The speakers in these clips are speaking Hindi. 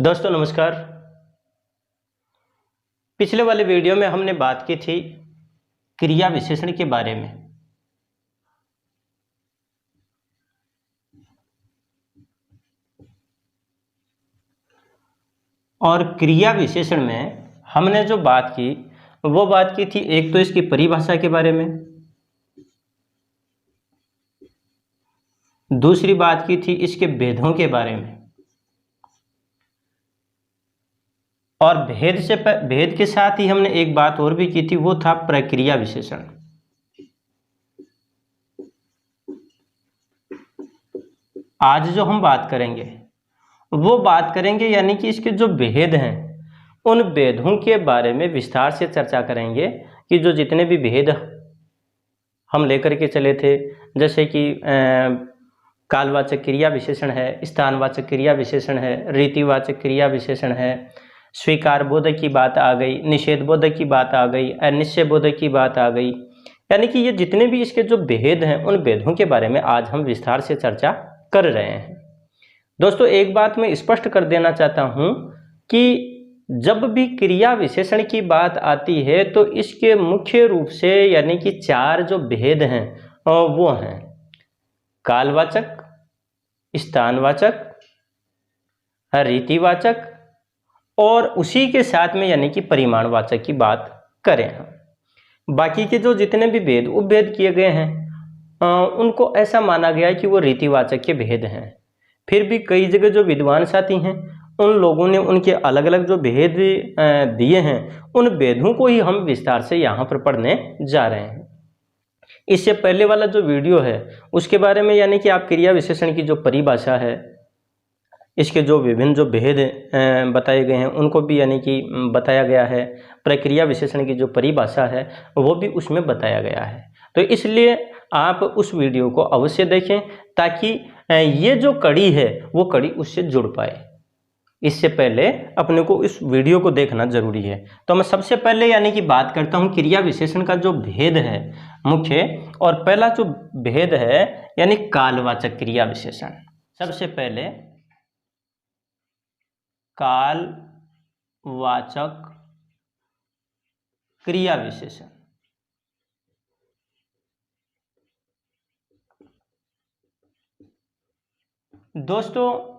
दोस्तों नमस्कार। पिछले वाले वीडियो में हमने बात की थी क्रिया विशेषण के बारे में। और क्रिया विशेषण में हमने जो बात की वो बात की थी, एक तो इसकी परिभाषा के बारे में, दूसरी बात की थी इसके भेदों के बारे में, और भेद के साथ ही हमने एक बात और भी की थी, वो था प्रक्रिया विशेषण। आज जो हम बात करेंगे वो बात करेंगे यानी कि इसके जो भेद हैं उन भेदों के बारे में विस्तार से चर्चा करेंगे कि जो जितने भी भेद हम लेकर के चले थे, जैसे कि कालवाचक क्रिया विशेषण है, स्थानवाचक क्रिया विशेषण है, रीतिवाचक क्रिया विशेषण है, स्वीकार बोधक की बात आ गई, निषेध बोधक की बात आ गई, अनिश्चय बोधक की बात आ गई। यानी कि ये जितने भी इसके जो भेद हैं उन भेदों के बारे में आज हम विस्तार से चर्चा कर रहे हैं। दोस्तों एक बात मैं स्पष्ट कर देना चाहता हूं कि जब भी क्रिया विशेषण की बात आती है तो इसके मुख्य रूप से यानी कि चार जो भेद हैं वो हैं कालवाचक, स्थानवाचक, रीतिवाचक और उसी के साथ में यानी कि परिमाणवाचक की बात करें हम। बाकी के जो जितने भी भेद उपभेद किए गए हैं उनको ऐसा माना गया है कि वो रीतिवाचक के भेद हैं। फिर भी कई जगह जो विद्वान साथी हैं उन लोगों ने उनके अलग अलग जो भेद दिए हैं उन भेदों को ही हम विस्तार से यहाँ पर पढ़ने जा रहे हैं। इससे पहले वाला जो वीडियो है उसके बारे में यानी कि आप क्रिया विशेषण की जो परिभाषा है, इसके जो विभिन्न जो भेद बताए गए हैं उनको भी यानी कि बताया गया है, प्रक्रिया विशेषण की जो परिभाषा है वो भी उसमें बताया गया है। तो इसलिए आप उस वीडियो को अवश्य देखें ताकि ये जो कड़ी है वो कड़ी उससे जुड़ पाए। इससे पहले अपने को इस वीडियो को देखना जरूरी है। तो मैं सबसे पहले यानी कि बात करता हूँ क्रिया विशेषण का जो भेद है मुख्य, और पहला जो भेद है यानी कालवाचक क्रिया विशेषण। सबसे पहले कालवाचक क्रिया विशेषण। दोस्तों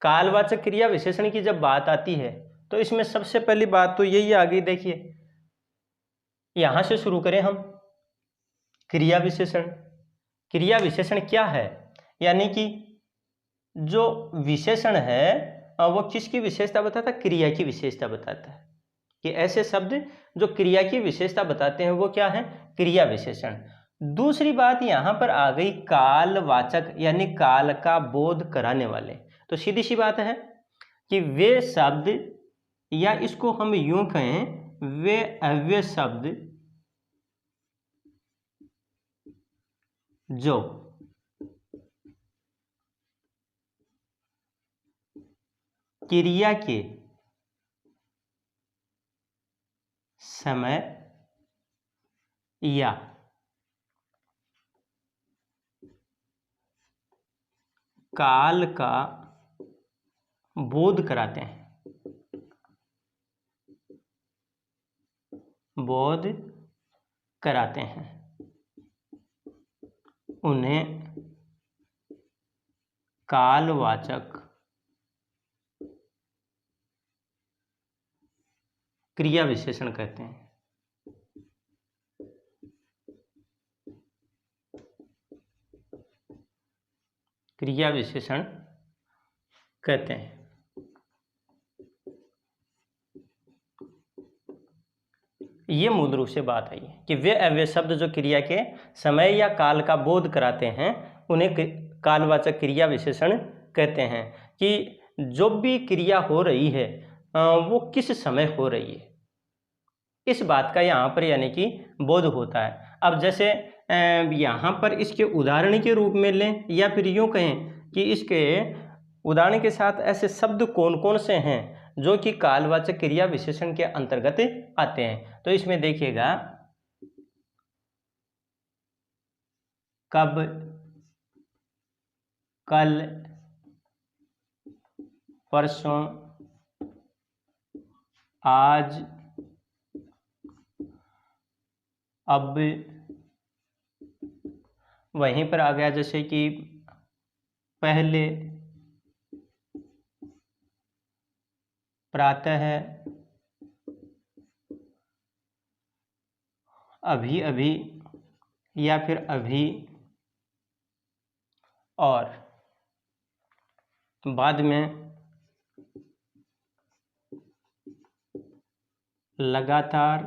कालवाचक क्रिया विशेषण की जब बात आती है तो इसमें सबसे पहली बात तो यही आ गई। देखिए यहां से शुरू करें हम। क्रिया विशेषण, क्रिया विशेषण क्या है? यानी कि जो विशेषण है वो किसकी विशेषता बताता है? क्रिया की विशेषता बताता है। कि ऐसे शब्द जो क्रिया की विशेषता बताते हैं वो क्या है? क्रिया विशेषण। दूसरी बात यहां पर आ गई कालवाचक यानी काल का बोध कराने वाले। तो सीधी सी बात है कि वे शब्द, या इसको हम यूं कहें वे अव्यय शब्द जो क्रिया के समय या काल का बोध कराते हैं, बोध कराते हैं, उन्हें कालवाचक क्रिया विशेषण कहते हैं। क्रिया विशेषण कहते हैं। ये मूल रूप से बात है कि वे अव्यय शब्द जो क्रिया के समय या काल का बोध कराते हैं उन्हें कालवाचक क्रिया विशेषण कहते हैं। कि जो भी क्रिया हो रही है वो किस समय हो रही है, इस बात का यहाँ पर यानी कि बोध होता है। अब जैसे यहाँ पर इसके उदाहरण के रूप में लें या फिर यूँ कहें कि इसके उदाहरण के साथ ऐसे शब्द कौन कौन से हैं जो कि कालवाचक क्रिया विशेषण के अंतर्गत आते हैं। तो इसमें देखिएगा कब, कल, परसों, आज, अब। वहीं पर आ गया जैसे कि पहले, प्रातः, अभी अभी या फिर अभी, और बाद में लगातार,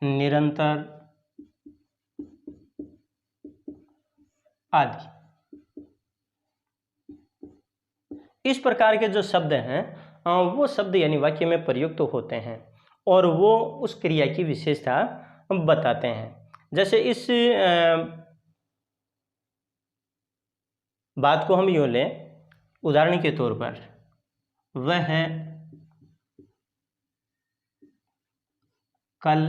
निरंतर आदि। इस प्रकार के जो शब्द हैं वो शब्द यानी वाक्य में प्रयुक्त होते हैं और वो उस क्रिया की विशेषता बताते हैं। जैसे इस बात को हम यूँ लें, उदाहरण के तौर पर, वह कल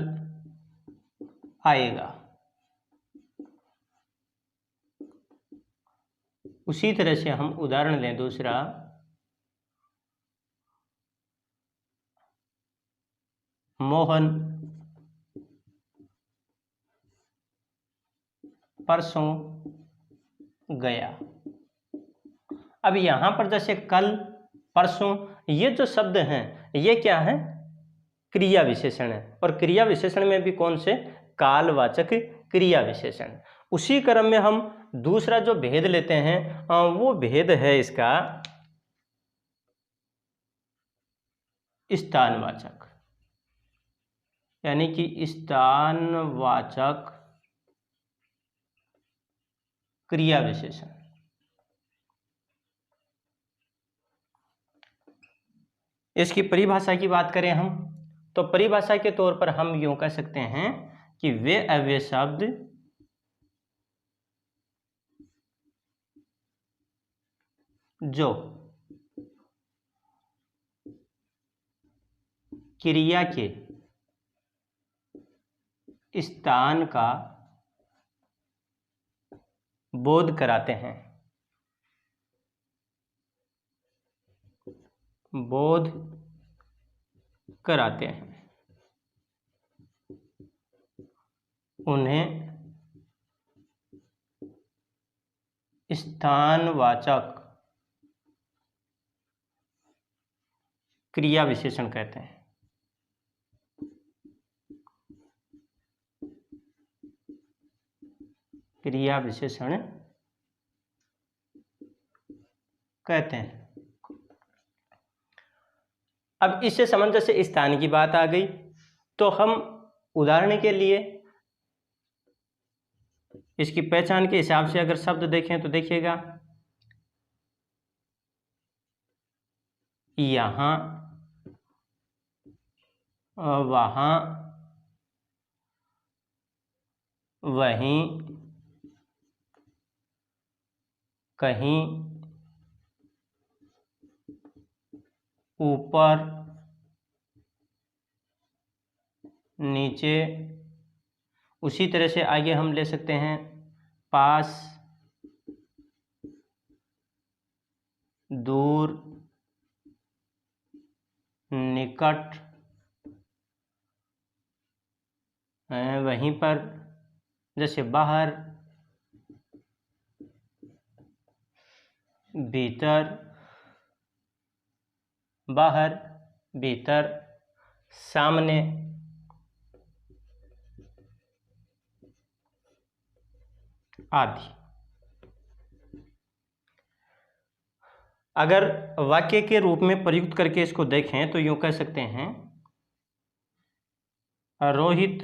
आएगा। उसी तरह से हम उदाहरण लें दूसरा, मोहन परसों गया। अब यहाँ पर जैसे कल, परसों, ये जो शब्द हैं ये क्या है? क्रिया विशेषण है। और क्रिया विशेषण में भी कौन से? कालवाचक क्रिया विशेषण। उसी क्रम में हम दूसरा जो भेद लेते हैं वो भेद है इसका स्थानवाचक, यानी कि स्थानवाचक क्रिया विशेषण। इसकी परिभाषा की बात करें हम तो परिभाषा के तौर पर हम यूं कह सकते हैं कि वे अव्यय शब्द जो क्रिया के स्थान का बोध कराते हैं, बोध कराते हैं, उन्हें स्थानवाचक क्रिया विशेषण कहते हैं। क्रिया विशेषण कहते हैं। अब इससे संबंध से स्थान की बात आ गई तो हम उदाहरण के लिए इसकी पहचान के हिसाब से अगर शब्द देखें तो देखिएगा, यहाँ, वहाँ, वहीं, कहीं, ऊपर, नीचे। उसी तरह से आगे हम ले सकते हैं पास, दूर, निकट, वहीं पर जैसे बाहर, भीतर, बाहर, भीतर, सामने, आदि। अगर वाक्य के रूप में प्रयुक्त करके इसको देखें तो यूं कह सकते हैं, रोहित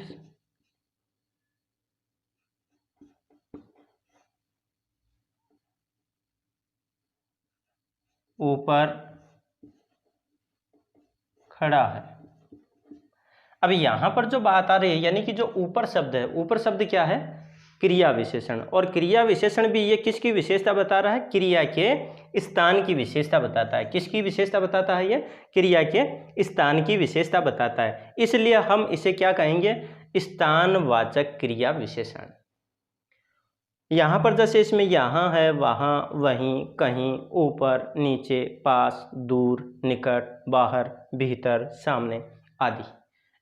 ऊपर खड़ा है। अब यहां पर जो बात आ रही है यानी कि जो ऊपर शब्द है, ऊपर शब्द क्या है? क्रिया विशेषण। और क्रिया विशेषण भी ये किसकी विशेषता बता रहा है? क्रिया के स्थान की विशेषता बताता है। किसकी विशेषता बताता है? ये क्रिया के स्थान की विशेषता बताता है। इसलिए हम इसे क्या कहेंगे? स्थानवाचक क्रिया विशेषण। यहाँ पर जैसे इसमें यहाँ है, वहाँ, वहीं, कहीं, ऊपर, नीचे, पास, दूर, निकट, बाहर, भीतर, सामने आदि।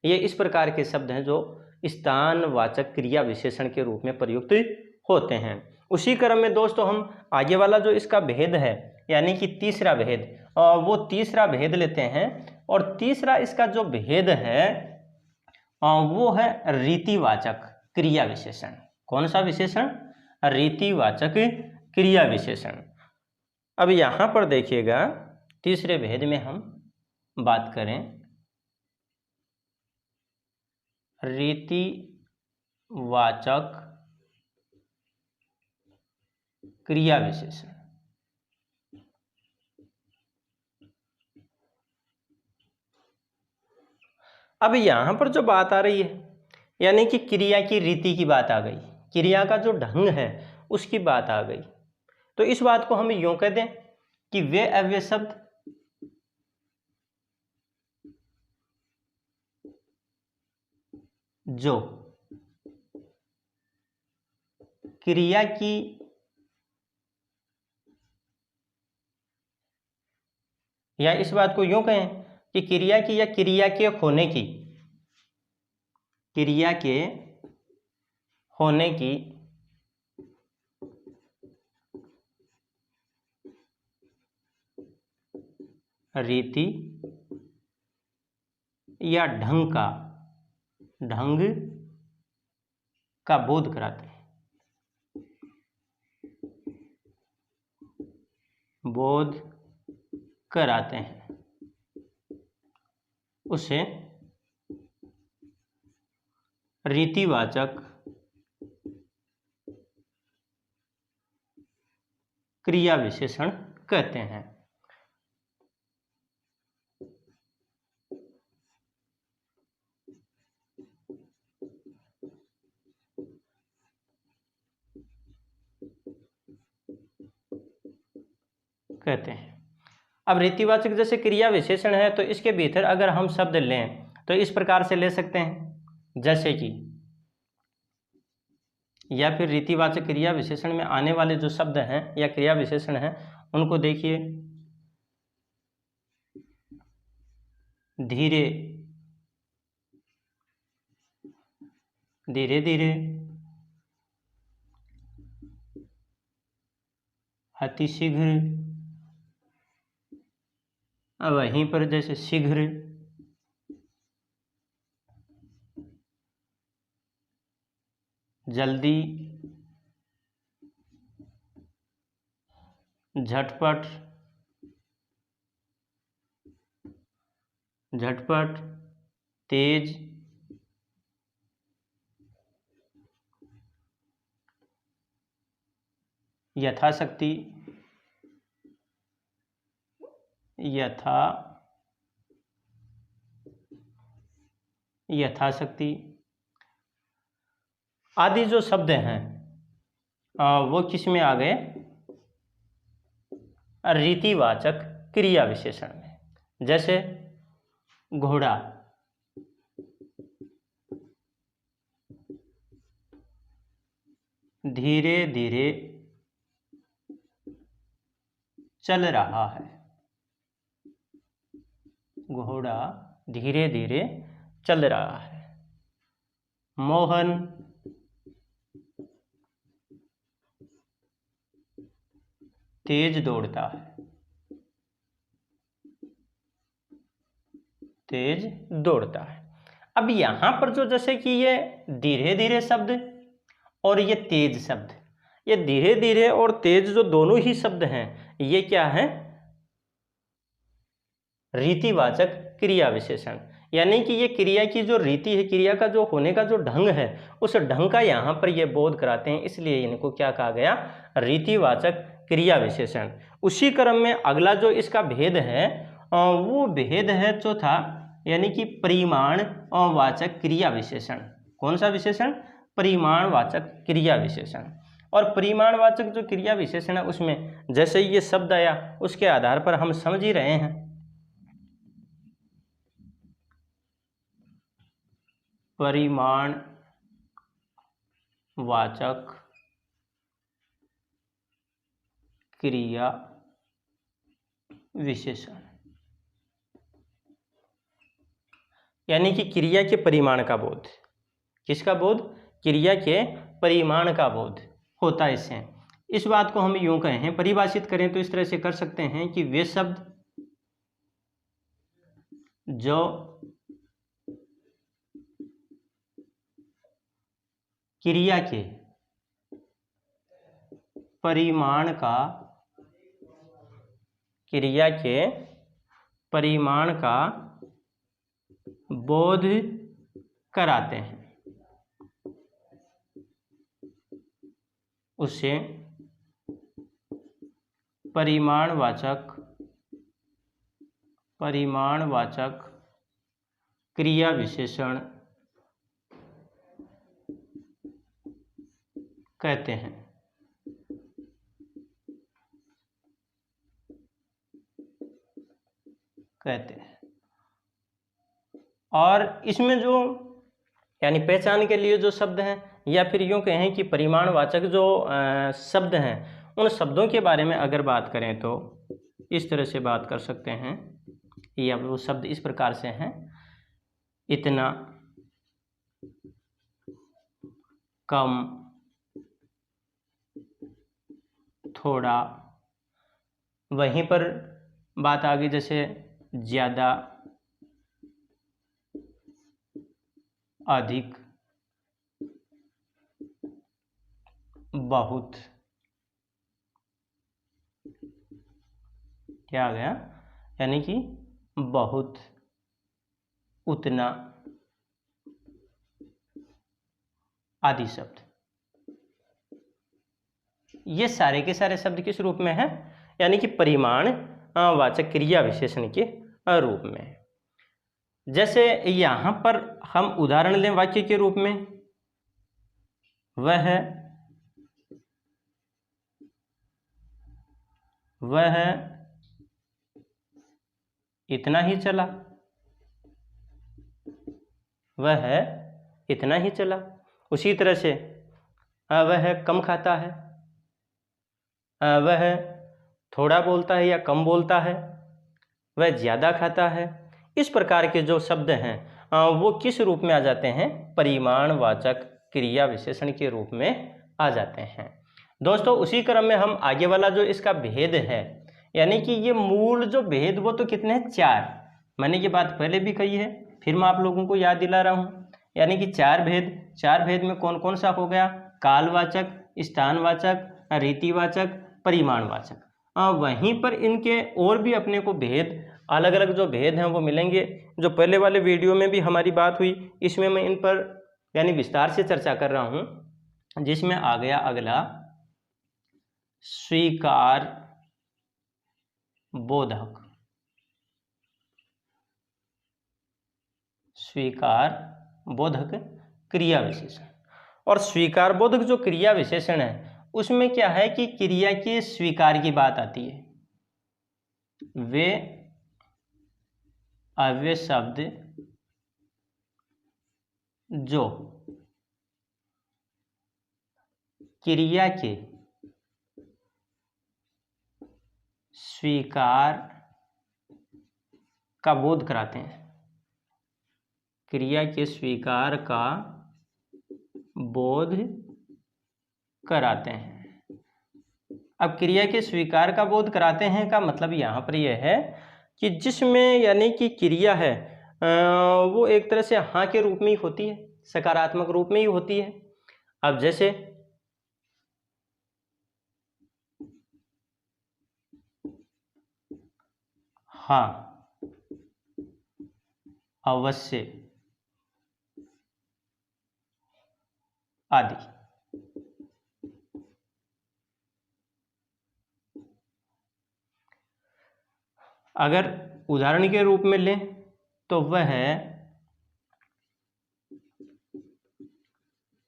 ये इस प्रकार के शब्द हैं जो स्थानवाचक क्रिया विशेषण के रूप में प्रयुक्त होते हैं। उसी क्रम में दोस्तों हम आगे वाला जो इसका भेद है, यानी कि तीसरा भेद, वो तीसरा भेद लेते हैं। और तीसरा इसका जो भेद है वो है रीतिवाचक क्रिया विशेषण। कौन सा विशेषण? रीतिवाचक क्रिया विशेषण। अब यहां पर देखिएगा, तीसरे भेद में हम बात करें रीतिवाचक क्रिया विशेषण। अब यहां पर जो बात आ रही है, यानी कि क्रिया की रीति की बात आ गई, क्रिया का जो ढंग है उसकी बात आ गई। तो इस बात को हम यूं कह दें कि वे अव्यय शब्द जो क्रिया की या इस बात को यूं कहें कि क्रिया की या क्रिया के होने की, क्रिया के होने की रीति या ढंग का बोध कराते हैं, बोध कराते हैं, उसे रीतिवाचक क्रिया विशेषण कहते हैं। अब रीतिवाचक जैसे क्रिया विशेषण है, तो इसके भीतर अगर हम शब्द लें तो इस प्रकार से ले सकते हैं, जैसे कि, या फिर रीतिवाचक क्रिया विशेषण में आने वाले जो शब्द हैं या क्रिया विशेषण हैं उनको देखिए, धीरे, धीरे धीरे, अतिशीघ्र, वहीं पर जैसे शीघ्र, जल्दी, झटपट, झटपट, तेज, यथाशक्ति, यथाशक्ति आदि जो शब्द हैं वो किस में आ गए? रीतिवाचक क्रिया विशेषण में। जैसे घोड़ा, धीरे धीरे चल रहा है, घोड़ा धीरे धीरे चल रहा है। मोहन तेज दौड़ता है, तेज दौड़ता है। अब यहां पर जो जैसे कि ये धीरे धीरे शब्द और ये तेज शब्द, ये धीरे धीरे और तेज जो दोनों ही शब्द हैं, ये क्या है? रीतिवाचक क्रिया विशेषण। यानी कि ये क्रिया की जो रीति है, क्रिया का जो होने का जो ढंग है, उस ढंग का यहाँ पर ये बोध कराते हैं, इसलिए इनको क्या कहा गया? रीतिवाचक क्रिया विशेषण। उसी क्रम में अगला जो इसका भेद है वो भेद है चौथा, यानी कि परिमाण वाचक क्रिया विशेषण। कौन सा विशेषण? परिमाणवाचक क्रिया विशेषण। और परिमाणवाचक जो क्रिया विशेषण है उसमें जैसे ये शब्द आया उसके आधार पर हम समझ ही रहे हैं, परिमाणवाचक क्रिया विशेषण, यानी कि क्रिया के परिमाण का बोध। किसका बोध? क्रिया के परिमाण का बोध होता है इससे। इस बात को हम यूं कहें, परिभाषित करें तो इस तरह से कर सकते हैं कि वे शब्द जो क्रिया के परिमाण का बोध कराते हैं, उसे परिमाणवाचक क्रिया विशेषण कहते हैं। और इसमें जो यानी पहचान के लिए जो शब्द हैं, या फिर यूँ कहें कि परिमाणवाचक जो शब्द हैं, उन शब्दों के बारे में अगर बात करें तो इस तरह से बात कर सकते हैं, या वो शब्द इस प्रकार से हैं: इतना, कम, थोड़ा। वहीं पर बात आ गई जैसे ज़्यादा, अधिक, बहुत। क्या आ गया? यानी कि बहुत, उतना आदि शब्द। ये सारे के सारे शब्द किस रूप में हैं? यानी कि परिमाण वाचक क्रिया विशेषण के रूप में। जैसे यहाँ पर हम उदाहरण लें वाक्य के रूप में, वह इतना ही चला, वह इतना ही चला। उसी तरह से वह कम खाता है, वह थोड़ा बोलता है या कम बोलता है, वह ज़्यादा खाता है। इस प्रकार के जो शब्द हैं वो किस रूप में आ जाते हैं? परिमाणवाचक क्रिया विशेषण के रूप में आ जाते हैं। दोस्तों, उसी क्रम में हम आगे वाला जो इसका भेद है, यानी कि ये मूल जो भेद वो तो कितने हैं? 4। मैंने ये बात पहले भी कही है, फिर मैं आप लोगों को याद दिला रहा हूँ। यानी कि 4 भेद में कौन कौन सा हो गया? कालवाचक, स्थानवाचक, रीतिवाचक, परिमाणवाचक। वहीं पर इनके और भी अपने को भेद, अलग अलग जो भेद हैं वो मिलेंगे। जो पहले वाले वीडियो में भी हमारी बात हुई, इसमें मैं इन पर यानी विस्तार से चर्चा कर रहा हूँ, जिसमें आ गया अगला स्वीकार बोधक। स्वीकार बोधक क्रिया विशेषण। और स्वीकार बोधक जो क्रिया विशेषण है उसमें क्या है कि क्रिया के स्वीकार की बात आती है। वे अव्यय शब्द जो क्रिया के स्वीकार का बोध कराते हैं, क्रिया के स्वीकार का बोध कराते हैं। अब क्रिया के स्वीकार का बोध कराते हैं का मतलब यहाँ पर यह है कि जिसमें यानी कि क्रिया है वो एक तरह से हाँ के रूप में ही होती है, सकारात्मक रूप में ही होती है। अब जैसे हाँ, अवश्य आदि। अगर उदाहरण के रूप में लें तो वह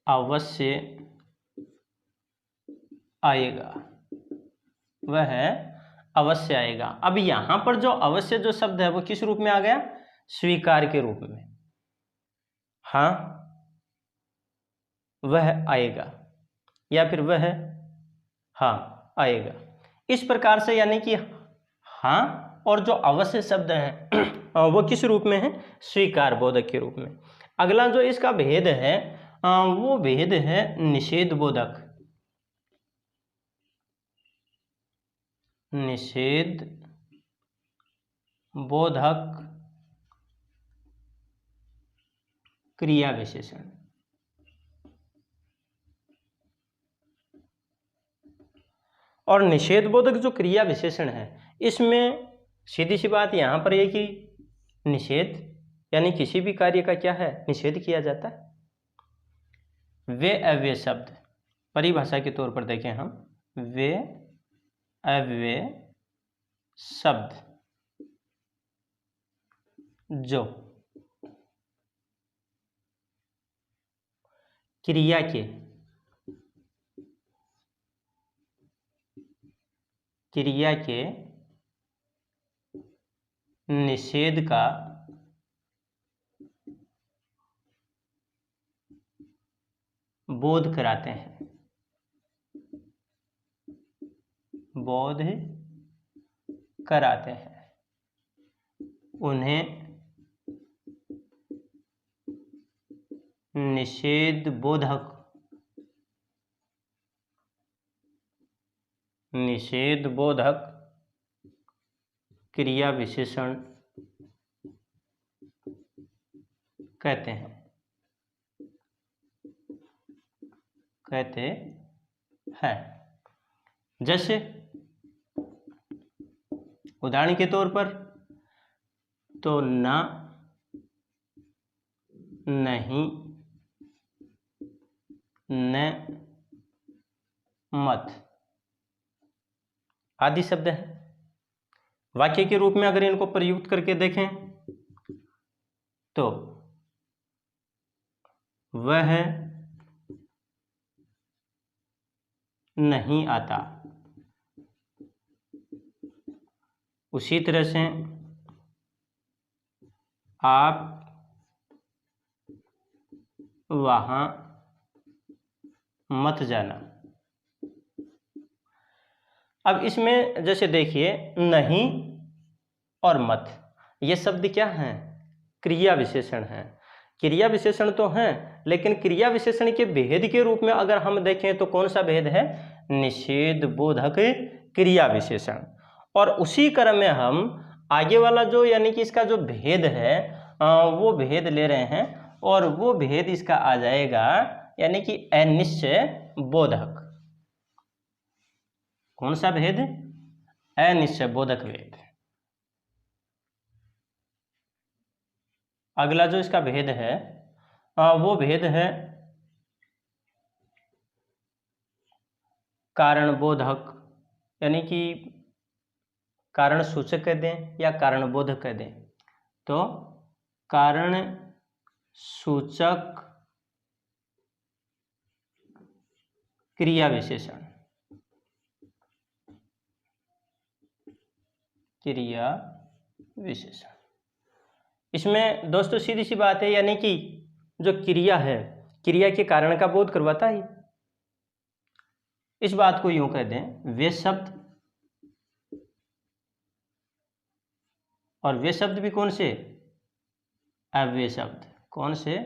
अवश्य आएगा, वह अवश्य आएगा। अब यहाँ पर जो अवश्य जो शब्द है वो किस रूप में आ गया? स्वीकार के रूप में। हाँ, वह आएगा, या फिर वह हाँ आएगा। इस प्रकार से यानी कि हाँ, और जो अवश्य शब्द है वो किस रूप में है, स्वीकार बोधक के रूप में। अगला जो इसका भेद है वो भेद है निषेध बोधक। निषेध बोधक क्रिया विशेषण। और निषेध बोधक जो क्रिया विशेषण है इसमें सीधी सी बात यहाँ पर यह कि निषेध यानी किसी भी कार्य का क्या है, निषेध किया जाता है। वे अव्यय शब्द, परिभाषा के तौर पर देखें हम, वे अव्यय शब्द जो क्रिया के निषेध का बोध कराते हैं, बोध कराते हैं, उन्हें निषेध बोधक क्रिया विशेषण कहते हैं। जैसे उदाहरण के तौर पर तो ना, नहीं, न, मत आदि शब्द हैं। वाक्य के रूप में अगर इनको प्रयुक्त करके देखें तो वह नहीं आता, उसी तरह से आप वहां मत जाना। अब इसमें जैसे देखिए नहीं और मत, ये शब्द क्या हैं, क्रिया विशेषण हैं। क्रिया विशेषण तो हैं, लेकिन क्रिया विशेषण के भेद के रूप में अगर हम देखें तो कौन सा भेद है, निषेध बोधक क्रिया विशेषण। और उसी क्रम में हम आगे वाला जो यानी कि इसका जो भेद है वो भेद ले रहे हैं, और वो भेद इसका आ जाएगा यानी कि अनिश्चय बोधक। कौन सा भेद, अनिश्चय बोधक भेद। अगला जो इसका भेद है वो भेद है कारण बोधक, यानी कि कारण सूचक कह दें या कारण बोधक कह दें। तो कारण सूचक क्रिया विशेषण, क्रिया विशेषण। इसमें दोस्तों सीधी सी बात है, यानी कि जो क्रिया है, क्रिया के कारण का बोध करवाता है। इस बात को यूं कह दें, वे शब्द, और वे शब्द भी कौन से, अव्यय शब्द। कौन से,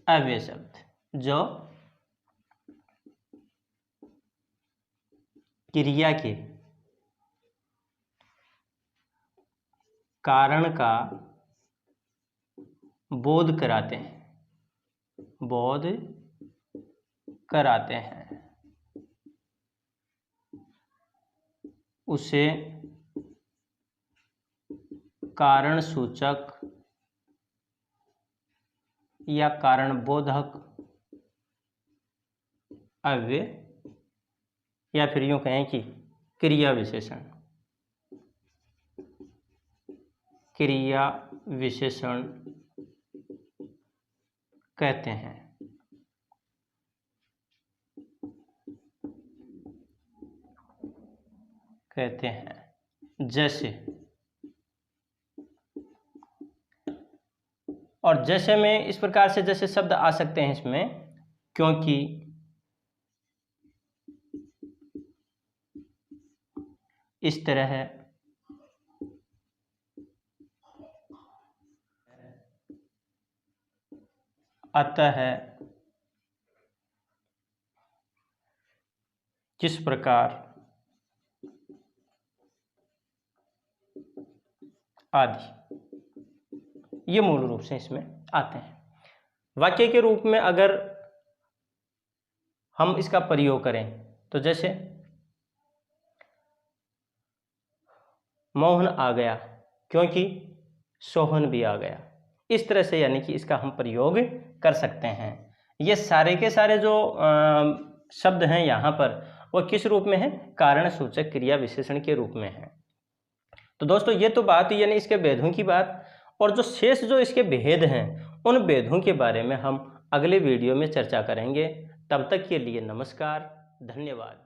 अव्यय शब्द, जो क्रिया के कारण का बोध कराते हैं, बोध कराते हैं, उसे कारण सूचक या कारण बोधक अव्यय, या फिर यूं कहें कि क्रिया विशेषण, क्रिया विशेषण कहते हैं। जैसे, और जैसे में इस प्रकार से जैसे शब्द आ सकते हैं इसमें, क्योंकि, इस तरह है, अतः है, किस प्रकार, आदि, ये मूल रूप से इसमें आते हैं। वाक्य के रूप में अगर हम इसका प्रयोग करें तो जैसे मोहन आ गया क्योंकि सोहन भी आ गया, इस तरह से यानी कि इसका हम प्रयोग कर सकते हैं। ये सारे के सारे जो शब्द हैं यहाँ पर वो किस रूप में है, कारण सूचक क्रिया विशेषण के रूप में है। तो दोस्तों ये तो बात यानी इसके भेदों की बात, और जो शेष जो इसके भेद हैं उन भेदों के बारे में हम अगले वीडियो में चर्चा करेंगे। तब तक के लिए नमस्कार, धन्यवाद।